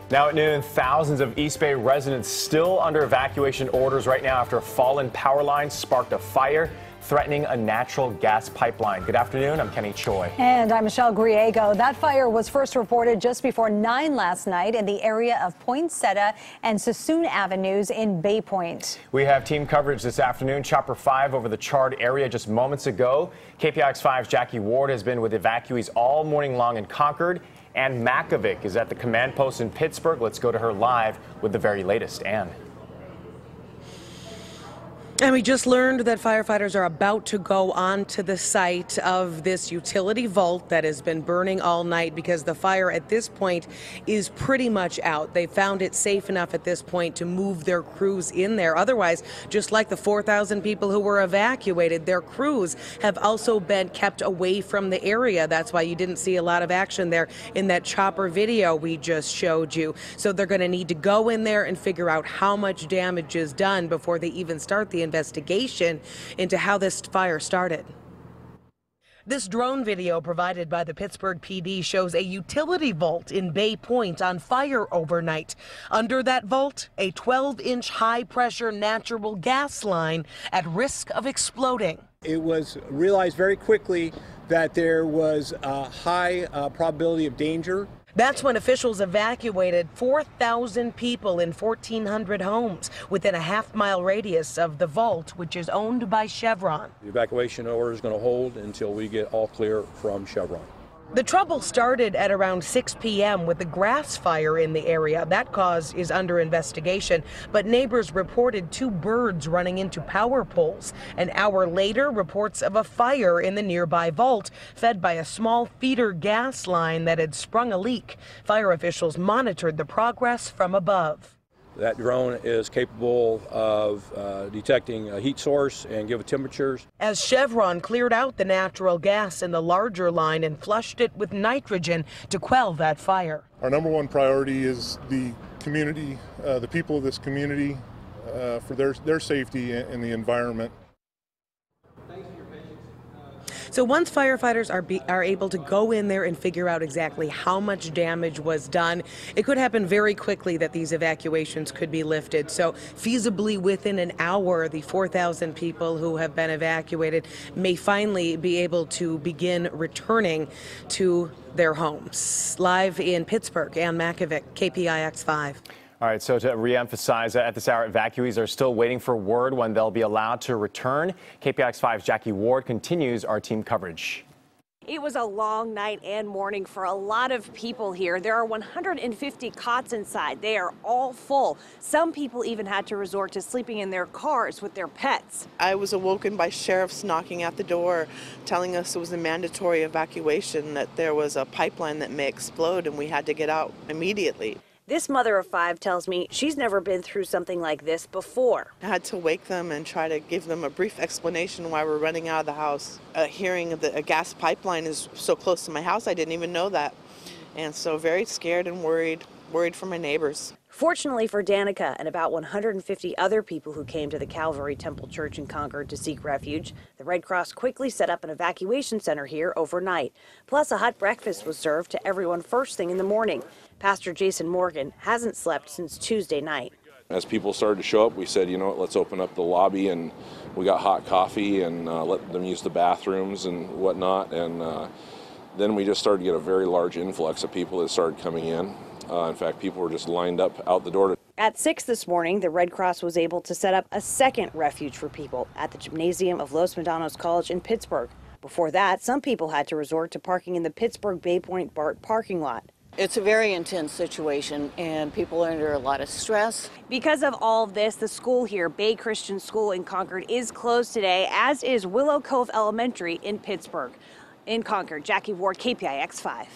Now at noon, thousands of East Bay residents still under evacuation orders right now after a fallen power line sparked a fire threatening a natural gas pipeline. Good afternoon, I'm Kenny Choi. And I'm Michelle Griego. That fire was first reported just before 9 last night in the area of Poinsettia and Sassoon Avenues in Bay Point. We have team coverage this afternoon. Chopper 5 over the charred area just moments ago. KPIX 5's Jackie Ward has been with evacuees all morning long in Concord. And Makovec is at the command post in Pittsburgh. Let's go to her live with the very latest. Ann. And we just learned that firefighters are about to go onto the site of this utility vault that has been burning all night because the fire at this point is pretty much out. They found it safe enough at this point to move their crews in there. Otherwise, just like the 4,000 people who were evacuated, their crews have also been kept away from the area. That's why you didn't see a lot of action there in that chopper video we just showed you. So they're going to need to go in there and figure out how much damage is done before they even start the investigation into how this fire started. This drone video provided by the Pittsburgh PD shows a utility vault in Bay Point on fire overnight. Under that vault, a 12-inch high-pressure natural gas line at risk of exploding. It was realized very quickly that there was a high probability of danger. That's when officials evacuated 4,000 people in 1,400 homes within a half-mile radius of the vault, which is owned by Chevron. The evacuation order is going to hold until we get all clear from Chevron. The trouble started at around 6 p.m. with a grass fire in the area. That cause is under investigation, but neighbors reported 2 birds running into power poles. An hour later, reports of a fire in the nearby vault, fed by a small feeder gas line that had sprung a leak. Fire officials monitored the progress from above. That drone is capable of detecting a heat source and give temperatures. As Chevron cleared out the natural gas in the larger line and flushed it with nitrogen to quell that fire. Our number one priority is the community, the people of this community, for their safety and the environment. So once firefighters are able to go in there and figure out exactly how much damage was done, it could happen very quickly that these evacuations could be lifted. So feasibly within an hour, the 4,000 people who have been evacuated may finally be able to begin returning to their homes. Live in Pittsburgh, Ann Makovec, KPIX 5. All right, so to re-emphasize, at this hour, evacuees are still waiting for word when they'll be allowed to return. KPIX 5's Jackie Ward continues our team coverage. It was a long night and morning for a lot of people here. There are 150 cots inside. They are all full. Some people even had to resort to sleeping in their cars with their pets. I was awoken by sheriffs knocking at the door, telling us it was a mandatory evacuation, that there was a pipeline that may explode and we had to get out immediately. This mother of 5 tells me she's never been through something like this before. I had to wake them and try to give them a brief explanation why we're running out of the house. Hearing that a gas pipeline is so close to my house, I didn't even know that. And so very scared and worried for my neighbors. Fortunately for Danica and about 150 other people who came to the Calvary Temple Church in Concord to seek refuge, the Red Cross quickly set up an evacuation center here overnight. Plus, a hot breakfast was served to everyone first thing in the morning. Pastor Jason Morgan hasn't slept since Tuesday night. As people started to show up, we said, you know what, let's open up the lobby, and we got hot coffee and let them use the bathrooms and whatnot. And then we just started to get a very large influx of people that started coming in. In fact, people were just lined up out the door. At 6 this morning, the Red Cross was able to set up a second refuge for people at the gymnasium of Los Medanos College in Pittsburgh. Before that, some people had to resort to parking in the Pittsburgh Bay Point BART parking lot. It's a very intense situation, and people are under a lot of stress. Because of all of this, the school here, Bay Christian School in Concord, is closed today, as is Willow Cove Elementary in Pittsburgh. In Concord, Jackie Ward, KPIX 5.